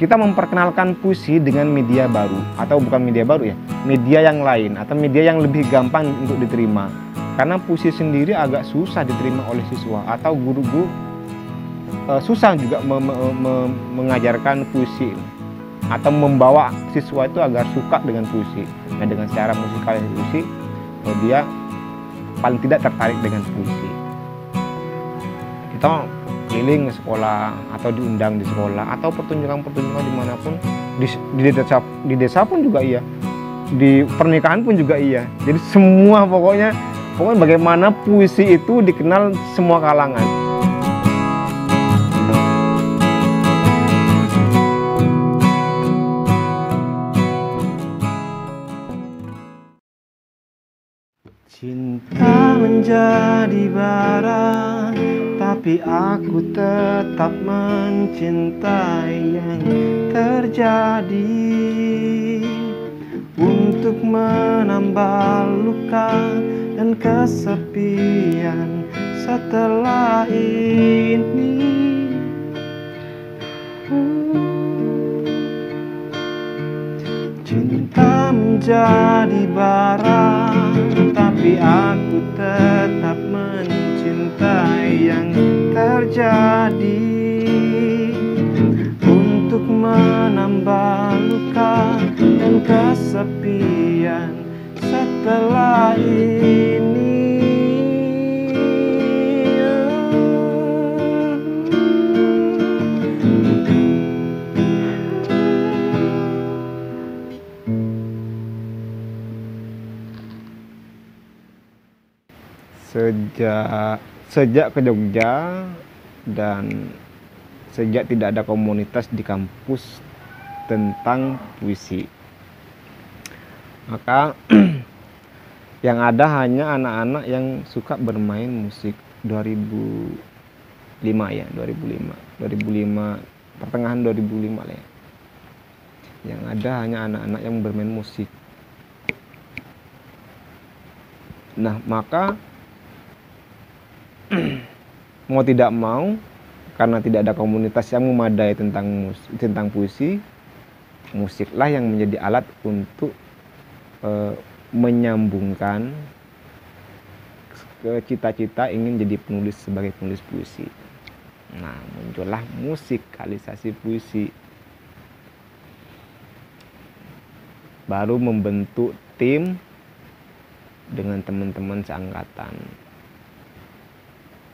kita memperkenalkan puisi dengan media baru, atau bukan media baru ya, media yang lain atau media yang lebih gampang untuk diterima. Karena puisi sendiri agak susah diterima oleh siswa, atau guru-guru susah juga mengajarkan puisi atau membawa siswa itu agar suka dengan puisi. Nah, dengan secara musikalisasi puisi, dia paling tidak tertarik dengan puisi. Kita keliling ke sekolah atau diundang di sekolah atau pertunjukan-pertunjukan dimanapun, di desa pun juga iya, di pernikahan pun juga iya. Jadi semua pokoknya bagaimana puisi itu dikenal semua kalangan. Cinta menjadi bara, tapi aku tetap mencintai yang terjadi, untuk menambah luka dan kesepian setelah ini. Cinta menjadi bara, tapi aku tetap mencintai yang terjadi, untuk menambah luka dan kesepian setelah ini. Sejak ke Jogja dan sejak tidak ada komunitas di kampus tentang puisi, maka yang ada hanya anak-anak yang suka bermain musik. 2005 ya, 2005 pertengahan 2005 lah ya. Yang ada hanya anak-anak yang bermain musik. Nah, maka mau tidak mau, karena tidak ada komunitas yang memadai tentang puisi, musiklah yang menjadi alat untuk menyambungkan ke cita-cita ingin jadi penulis sebagai penulis puisi. Nah, muncullah musikalisasi puisi. Baru membentuk tim dengan teman-teman seangkatan.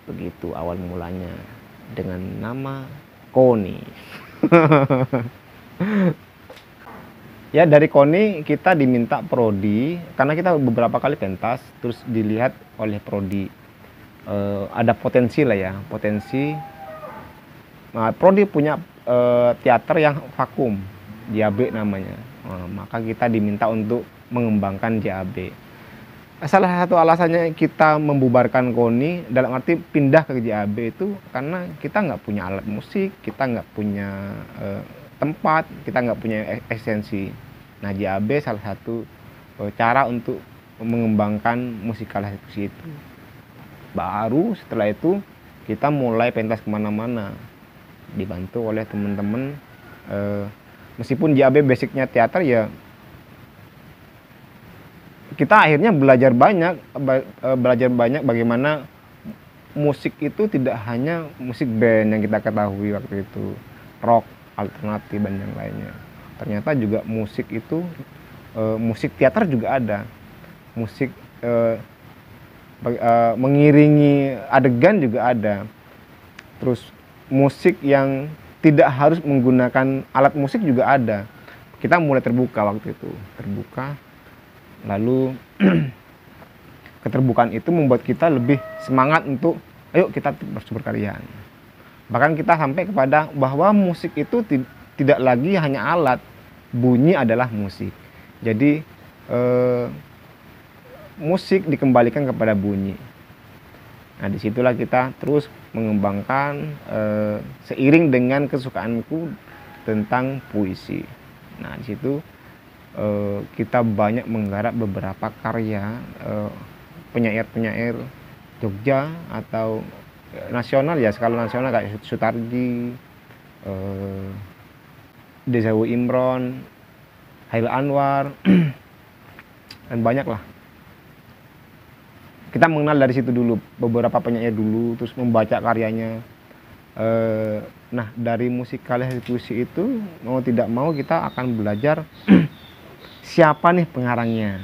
Begitu awal mulanya, dengan nama KONI. Ya, dari KONI kita diminta prodi, karena kita beberapa kali pentas, terus dilihat oleh prodi ada potensi lah ya, potensi. Nah, prodi punya teater yang vakum, JAB namanya. Maka kita diminta untuk mengembangkan JAB. Salah satu alasannya kita membubarkan KONI dalam arti pindah ke JAB itu karena kita nggak punya alat musik, kita nggak punya tempat, kita nggak punya esensi. Nah, JAB salah satu cara untuk mengembangkan musikalisasi itu. Baru setelah itu kita mulai pentas kemana-mana, dibantu oleh teman-teman. Meskipun JAB basicnya teater ya, kita akhirnya belajar banyak bagaimana musik itu tidak hanya musik band yang kita ketahui waktu itu, rock, alternatif dan yang lainnya. Ternyata juga musik itu, musik teater juga ada, musik mengiringi adegan juga ada. Terus musik yang tidak harus menggunakan alat musik juga ada. Kita mulai terbuka waktu itu, lalu keterbukaan itu membuat kita lebih semangat untuk ayo kita harus berkarya. Bahkan kita sampai kepada bahwa musik itu tidak lagi hanya alat, bunyi adalah musik. Jadi musik dikembalikan kepada bunyi. Nah, disitulah kita terus mengembangkan seiring dengan kesukaanku tentang puisi. Nah, disitu kita banyak menggarap beberapa karya penyair-penyair Jogja atau nasional ya, skala nasional kayak Sutarji, Dezawu Imron, Hail Anwar, dan banyak lah. Kita mengenal dari situ dulu, beberapa penyair dulu, terus membaca karyanya. Nah, dari musikalisasi puisi itu, mau tidak mau kita akan belajar siapa nih pengarangnya.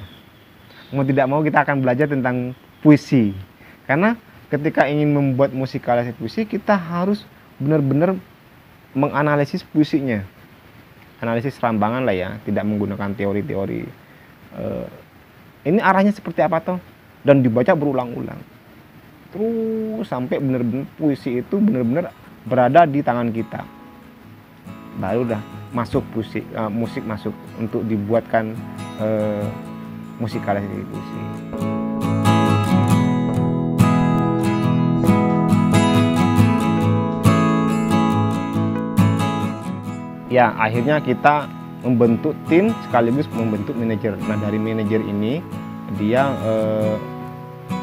Mau tidak mau kita akan belajar tentang puisi. Karena ketika ingin membuat musikalisasi puisi, kita harus benar-benar menganalisis puisinya. Analisis serambangan lah ya, tidak menggunakan teori-teori. Ini arahnya seperti apa toh? Dan dibaca berulang-ulang. Terus sampai benar-benar puisi itu benar-benar berada di tangan kita. Baru udah masuk musik masuk untuk dibuatkan musikalisasi puisi. Ya, akhirnya kita membentuk tim sekaligus membentuk manajer. Nah, dari manajer ini dia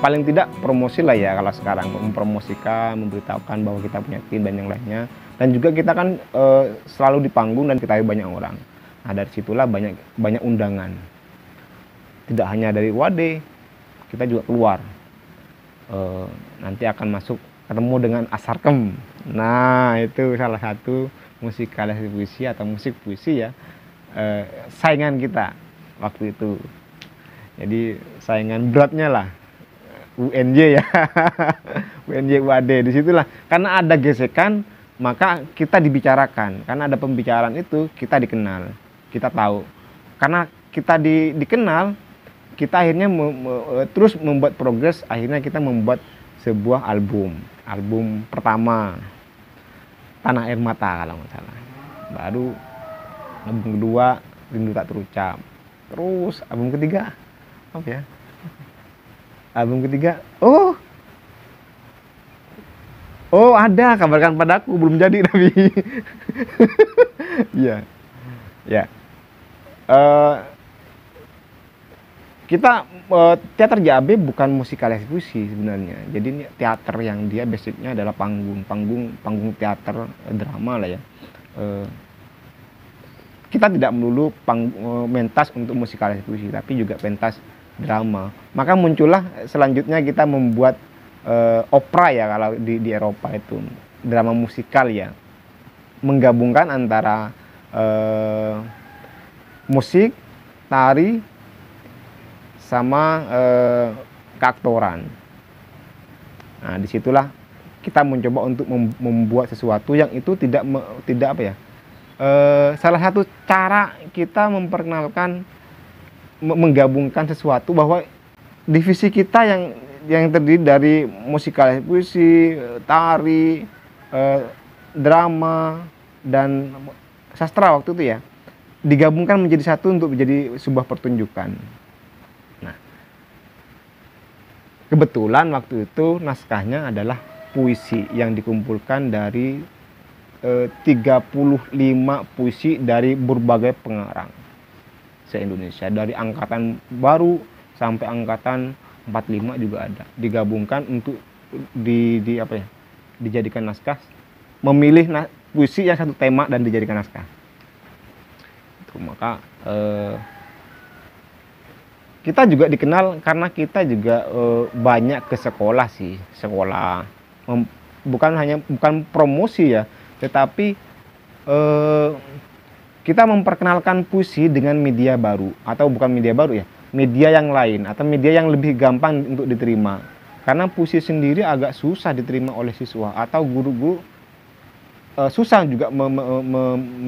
paling tidak promosi lah ya kalau sekarang, mempromosikan, memberitahukan bahwa kita punya tim dan yang lainnya. Dan juga kita kan selalu di panggung dan diketahui banyak orang. Nah, dari situlah banyak undangan. Tidak hanya dari Wade, kita juga keluar. Nanti akan masuk ketemu dengan Asarkem. Nah, itu salah satu musikalisasi puisi atau musik puisi ya, saingan kita waktu itu. Jadi saingan beratnya lah UNJ ya. UNJ UAD. Disitulah karena ada gesekan maka kita dibicarakan, karena ada pembicaraan itu kita dikenal, kita tahu. Karena kita dikenal, kita akhirnya terus membuat progres. Akhirnya kita membuat sebuah album pertama Tanah Air Mata kalau nggak salah. Baru album kedua Rindu Tak Terucap. Terus album ketiga apa ya? Album ketiga, ada Kabarkan Padaku, belum jadi tapi. Iya, ya. Kita teater JAB bukan musikalisasi puisi sebenarnya. Jadi ini teater yang dia basicnya adalah panggung teater drama lah ya. Kita tidak melulu mentas untuk musikalisasi puisi, tapi juga pentas drama. Maka muncullah selanjutnya kita membuat opera ya, kalau di Eropa itu drama musikal ya, menggabungkan antara musik, tari, sama keaktoran. Nah, disitulah kita mencoba untuk membuat sesuatu yang itu tidak apa ya. Salah satu cara kita memperkenalkan, menggabungkan sesuatu bahwa divisi kita yang terdiri dari musikalisasi puisi, tari, drama, dan sastra waktu itu ya, digabungkan menjadi satu untuk menjadi sebuah pertunjukan. Nah, kebetulan waktu itu naskahnya adalah puisi yang dikumpulkan dari 35 puisi dari berbagai pengarang se-Indonesia, dari angkatan baru sampai angkatan 45 juga ada, digabungkan untuk dijadikan naskah, memilih puisi yang satu tema dan dijadikan naskah. Itu maka kita juga dikenal karena kita juga banyak ke sekolah, bukan promosi ya, tetapi kita memperkenalkan puisi dengan media baru, atau bukan media baru ya, media yang lain atau media yang lebih gampang untuk diterima. Karena puisi sendiri agak susah diterima oleh siswa, atau guru-guru susah juga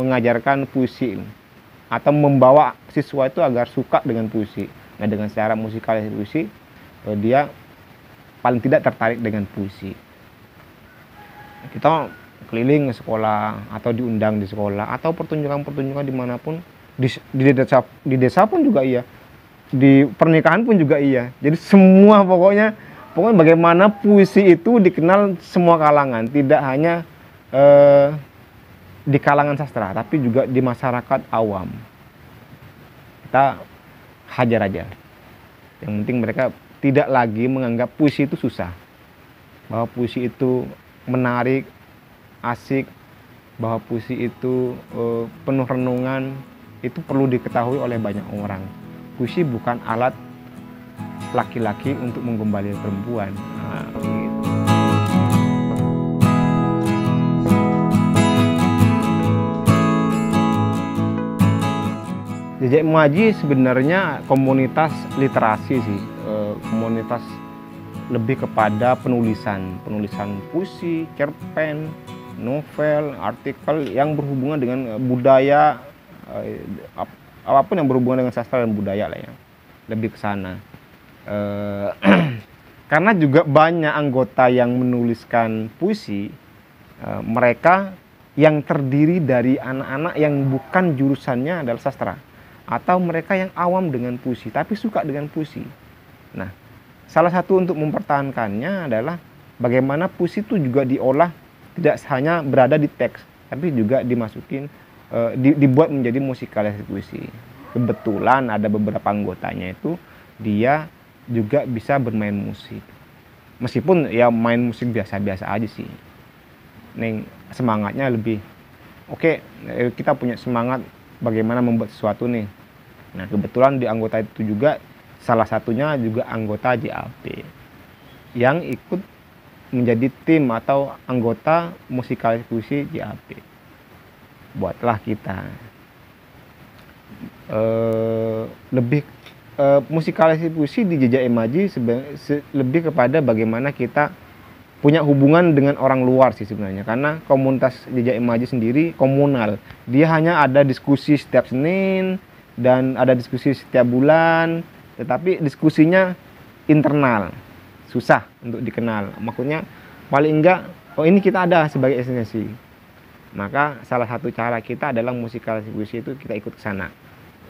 mengajarkan puisi atau membawa siswa itu agar suka dengan puisi. Nah, dengan secara musikalisasi puisi, dia paling tidak tertarik dengan puisi. Kita keliling ke sekolah atau diundang di sekolah atau pertunjukan-pertunjukan dimanapun, di desa pun juga iya, di pernikahan pun juga iya. Jadi semua pokoknya bagaimana puisi itu dikenal semua kalangan, tidak hanya di kalangan sastra tapi juga di masyarakat awam. Kita hajar aja, yang penting mereka tidak lagi menganggap puisi itu susah, bahwa puisi itu menarik, asik, bahwa puisi itu penuh renungan, itu perlu diketahui oleh banyak orang. Puisi bukan alat laki-laki untuk menggembali perempuan. Nah, gitu. Jejak Imaji sebenarnya komunitas literasi sih, komunitas lebih kepada penulisan puisi, cerpen, novel, artikel yang berhubungan dengan budaya, apapun yang berhubungan dengan sastra dan budaya lah ya, lebih ke sana. Karena juga banyak anggota yang menuliskan puisi, mereka yang terdiri dari anak-anak yang bukan jurusannya adalah sastra, atau mereka yang awam dengan puisi tapi suka dengan puisi. Nah, salah satu untuk mempertahankannya adalah bagaimana puisi itu juga diolah, tidak hanya berada di teks tapi juga dimasukin, dibuat menjadi musikalisasi puisi. Kebetulan ada beberapa anggotanya itu dia juga bisa bermain musik, meskipun ya main musik biasa-biasa aja sih. Neng semangatnya lebih oke, kita punya semangat bagaimana membuat sesuatu nih. Nah, kebetulan di anggota itu juga salah satunya juga anggota JAP yang ikut menjadi tim atau anggota musikalisasi puisi JAP. Buatlah kita lebih musikalisasi puisi di Jejak Imaji lebih kepada bagaimana kita punya hubungan dengan orang luar sih sebenarnya, karena komunitas Jejak Imaji sendiri komunal. Dia hanya ada diskusi setiap Senin dan ada diskusi setiap bulan, tetapi diskusinya internal, susah untuk dikenal. Maksudnya paling enggak, oh ini kita ada sebagai esensi. Maka salah satu cara kita adalah musikalisasi puisi itu kita ikut ke sana,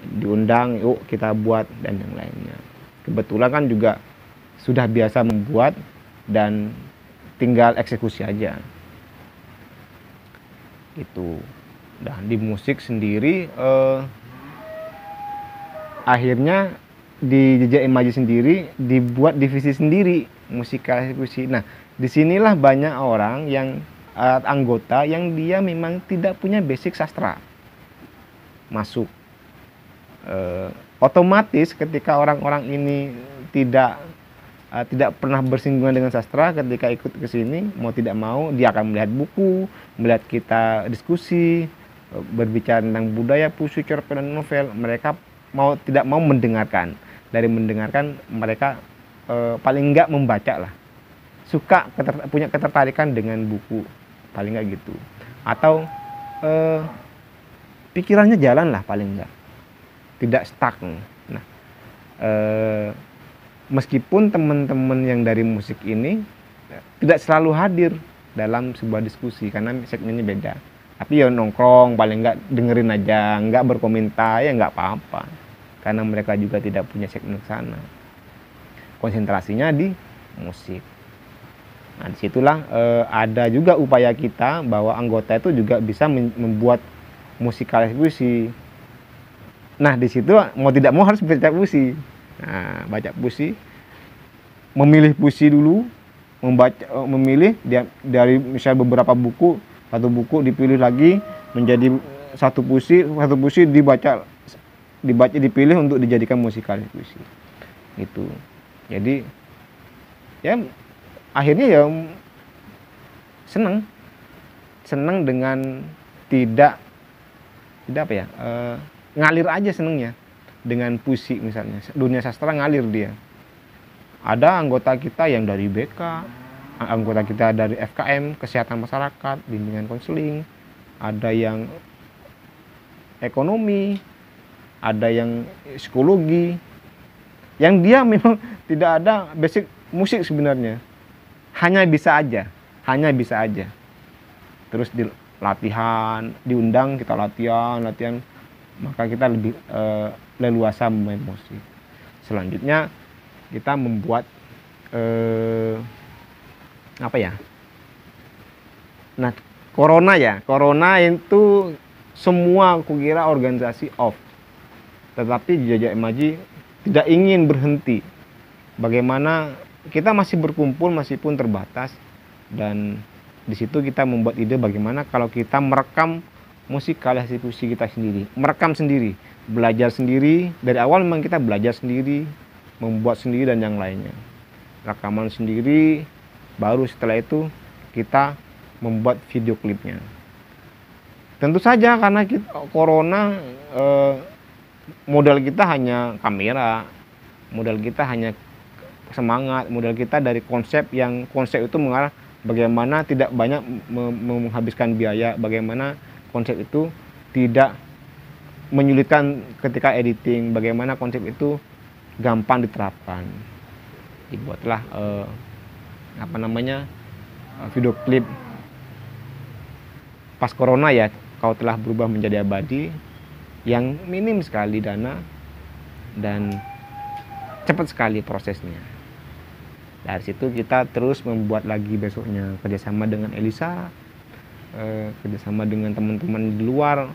diundang, yuk kita buat dan yang lainnya. Kebetulan kan juga sudah biasa membuat dan tinggal eksekusi aja gitu. Dan di musik sendiri akhirnya di Jejak Imaji sendiri dibuat divisi sendiri musikalisasi puisi. Nah, disinilah banyak orang yang anggota yang dia memang tidak punya basic sastra masuk. Otomatis ketika orang-orang ini tidak pernah bersinggungan dengan sastra, ketika ikut ke sini mau tidak mau dia akan melihat buku, melihat kita diskusi, berbicara tentang budaya, puisi, cerpen, dan novel. Mereka mau tidak mau mendengarkan. Dari mendengarkan mereka paling enggak membaca lah, suka punya ketertarikan dengan buku, paling enggak gitu, atau pikirannya jalan lah paling enggak, tidak stuck. Nah, meskipun teman-teman yang dari musik ini tidak selalu hadir dalam sebuah diskusi karena segmennya beda, tapi ya nongkrong paling enggak dengerin aja, enggak berkomentar ya enggak apa-apa, karena mereka juga tidak punya segmen ke sana, konsentrasinya di musik. Nah, disitulah ada juga upaya kita bahwa anggota itu juga bisa membuat musikalisasi puisi. Nah, di situ mau tidak mau harus baca puisi. Nah, baca puisi, memilih puisi dulu, memilih dari misalnya beberapa buku, satu buku dipilih lagi menjadi satu puisi dipilih untuk dijadikan musikalisasi puisi. Gitu. Jadi ya akhirnya ya senang dengan tidak apa ya, ngalir aja senengnya dengan puisi. Misalnya dunia sastra ngalir dia. Ada anggota kita yang dari BK, anggota kita dari FKM, kesehatan masyarakat, bimbingan konseling, ada yang ekonomi, ada yang psikologi, yang dia memang tidak ada basic musik sebenarnya, hanya bisa aja. Terus di latihan, diundang kita latihan, maka kita lebih leluasa bermain musik. Selanjutnya kita membuat apa ya? Nah, corona itu semua aku kira organisasi off. Tetapi Jejak Imaji tidak ingin berhenti. Bagaimana kita masih berkumpul meskipun terbatas, dan Di situ kita membuat ide bagaimana kalau kita merekam musikalisasi puisi kita sendiri, merekam sendiri, belajar sendiri. Dari awal memang kita belajar sendiri, membuat sendiri dan yang lainnya. Rekaman sendiri, baru setelah itu kita membuat video klipnya. Tentu saja karena corona, modal kita hanya kamera, modal kita hanya semangat, modal kita dari konsep itu mengarah bagaimana tidak banyak menghabiskan biaya, bagaimana konsep itu tidak menyulitkan ketika editing, bagaimana konsep itu gampang diterapkan. Dibuatlah video klip pas corona ya, Kau Telah Berubah Menjadi Abadi, yang minim sekali dana dan cepat sekali prosesnya. Dari situ kita terus membuat lagi besoknya, kerjasama dengan Elisa, kerjasama dengan teman-teman di luar.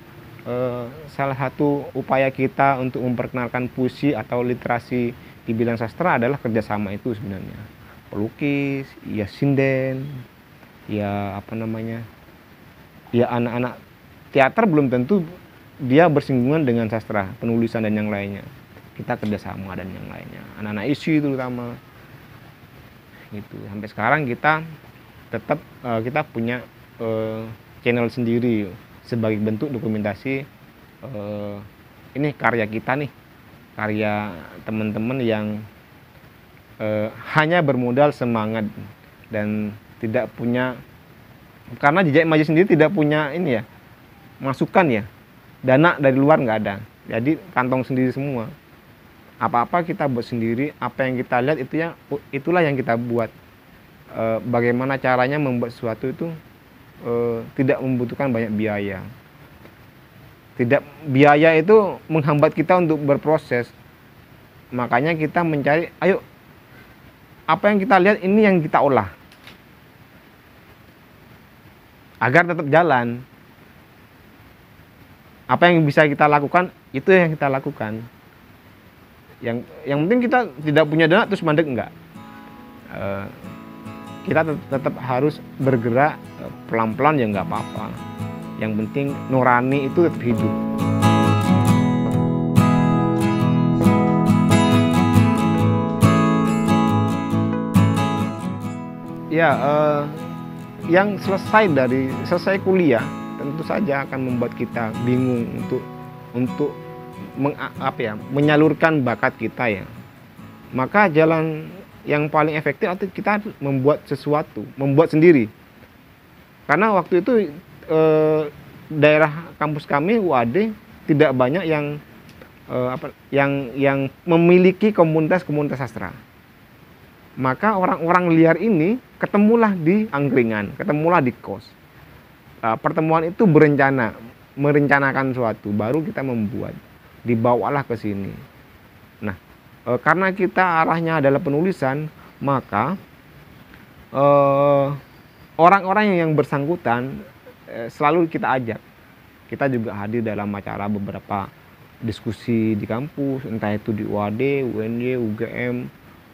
Salah satu upaya kita untuk memperkenalkan puisi atau literasi di bidang sastra adalah kerjasama itu sebenarnya. Pelukis, ya sinden, ya ya anak-anak teater belum tentu dia bersinggungan dengan sastra, penulisan dan yang lainnya. Kita kerjasama dan yang lainnya, anak-anak isu terutama. Gitu. Sampai sekarang kita tetap kita punya channel sendiri sebagai bentuk dokumentasi ini karya kita nih, karya teman-teman yang hanya bermodal semangat dan tidak punya, karena Jejak Imaji sendiri tidak punya ini ya, masukan ya, dana dari luar nggak ada, jadi kantong sendiri semua. Apa-apa kita buat sendiri, apa yang kita lihat itulah yang kita buat. Bagaimana caranya membuat sesuatu itu tidak membutuhkan banyak biaya. Biaya itu menghambat kita untuk berproses. Makanya kita mencari, ayo apa yang kita lihat ini yang kita olah agar tetap jalan. Apa yang bisa kita lakukan itu yang kita lakukan. Yang penting kita tidak punya dana terus mandek, enggak. Kita tetap harus bergerak pelan-pelan ya, nggak apa-apa. Yang penting nurani itu tetap hidup. Ya, yang selesai kuliah tentu saja akan membuat kita bingung untuk menyalurkan bakat kita ya. Maka jalan yang paling efektif itu kita membuat sesuatu, membuat sendiri. Karena waktu itu daerah kampus kami UAD tidak banyak yang memiliki komunitas sastra. Maka orang-orang liar ini ketemulah di angkringan, ketemulah di kos. Pertemuan itu merencanakan suatu, baru kita membuat, dibawalah ke sini. Nah, karena kita arahnya adalah penulisan, maka orang-orang yang bersangkutan selalu kita ajak. Kita juga hadir dalam acara beberapa diskusi di kampus, entah itu di UAD, UNY, UGM,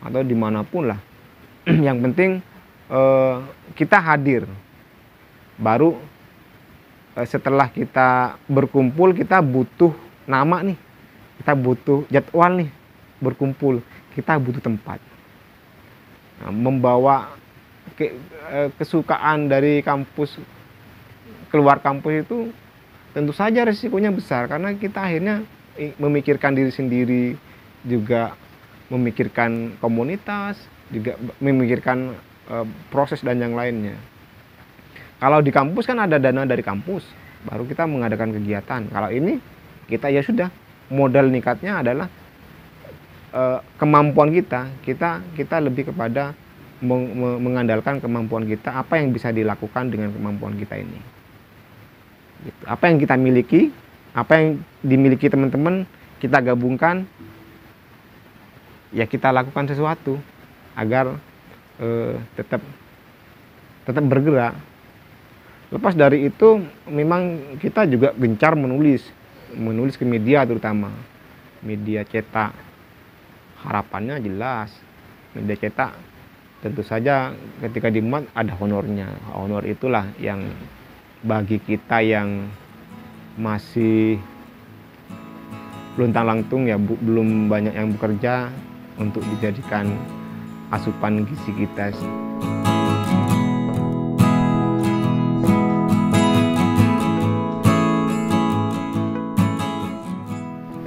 atau dimanapun lah. Yang penting kita hadir. Baru setelah kita berkumpul, kita butuh nama nih, kita butuh jadwal nih berkumpul, kita butuh tempat. Nah, membawa kesukaan dari kampus keluar kampus itu tentu saja risikonya besar, karena kita akhirnya memikirkan diri sendiri, juga memikirkan komunitas, juga memikirkan proses dan yang lainnya. Kalau di kampus kan ada dana dari kampus, baru kita mengadakan kegiatan. Kalau ini kita ya sudah, modal nikatnya adalah kemampuan kita lebih kepada mengandalkan kemampuan kita, apa yang bisa dilakukan dengan kemampuan kita ini. Apa yang kita miliki, apa yang dimiliki teman-teman, kita gabungkan, ya kita lakukan sesuatu agar tetap bergerak. Lepas dari itu memang kita juga gencar menulis ke media, terutama media cetak. Harapannya jelas media cetak tentu saja ketika dimuat ada honornya. Honor itulah yang bagi kita yang masih luntang-lantung ya, belum banyak yang bekerja, untuk dijadikan asupan gizi kita.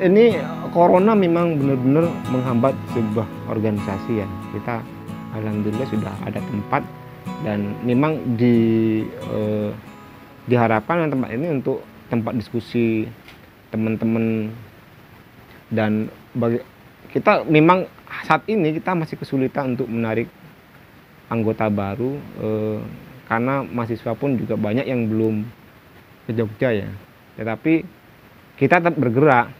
Ini corona memang benar-benar menghambat sebuah organisasi ya. Kita alhamdulillah sudah ada tempat, dan memang diharapkan tempat ini untuk tempat diskusi teman-teman, dan bagi kita memang saat ini kita masih kesulitan untuk menarik anggota baru, karena mahasiswa pun juga banyak yang belum ke Jogja ya. Tetapi kita tetap bergerak.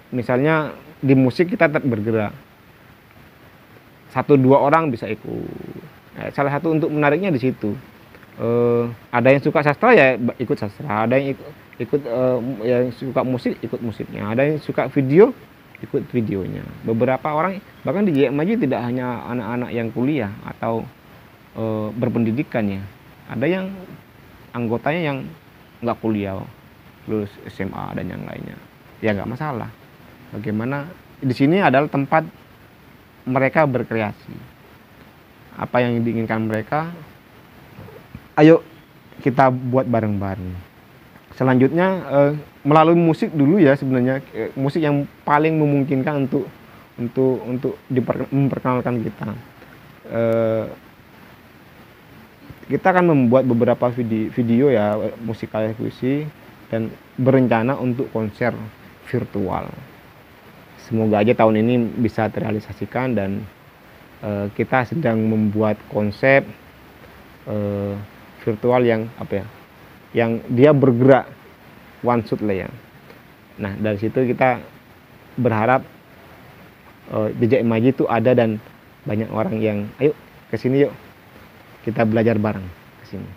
Misalnya di musik kita tetap bergerak, 1-2 orang bisa ikut. Salah satu untuk menariknya di situ. Ada yang suka sastra ya ikut sastra, ada yang ikut yang suka musik ikut musiknya, ada yang suka video ikut videonya. Beberapa orang bahkan di JMJ tidak hanya anak-anak yang kuliah atau berpendidikan ya, ada yang anggotanya yang nggak kuliah, lulus SMA dan yang lainnya, ya nggak masalah. Bagaimana di sini adalah tempat mereka berkreasi. Apa yang diinginkan mereka, ayo kita buat bareng-bareng. Selanjutnya melalui musik dulu ya, sebenarnya musik yang paling memungkinkan untuk memperkenalkan kita. Kita akan membuat beberapa video ya, musikal puisi, dan berencana untuk konser virtual. Semoga aja tahun ini bisa terrealisasikan, dan kita sedang membuat konsep virtual yang apa ya, yang dia bergerak one shot lah ya. Nah dari situ kita berharap Jejak Imaji itu ada, dan banyak orang yang ayo kesini yuk kita belajar bareng kesini.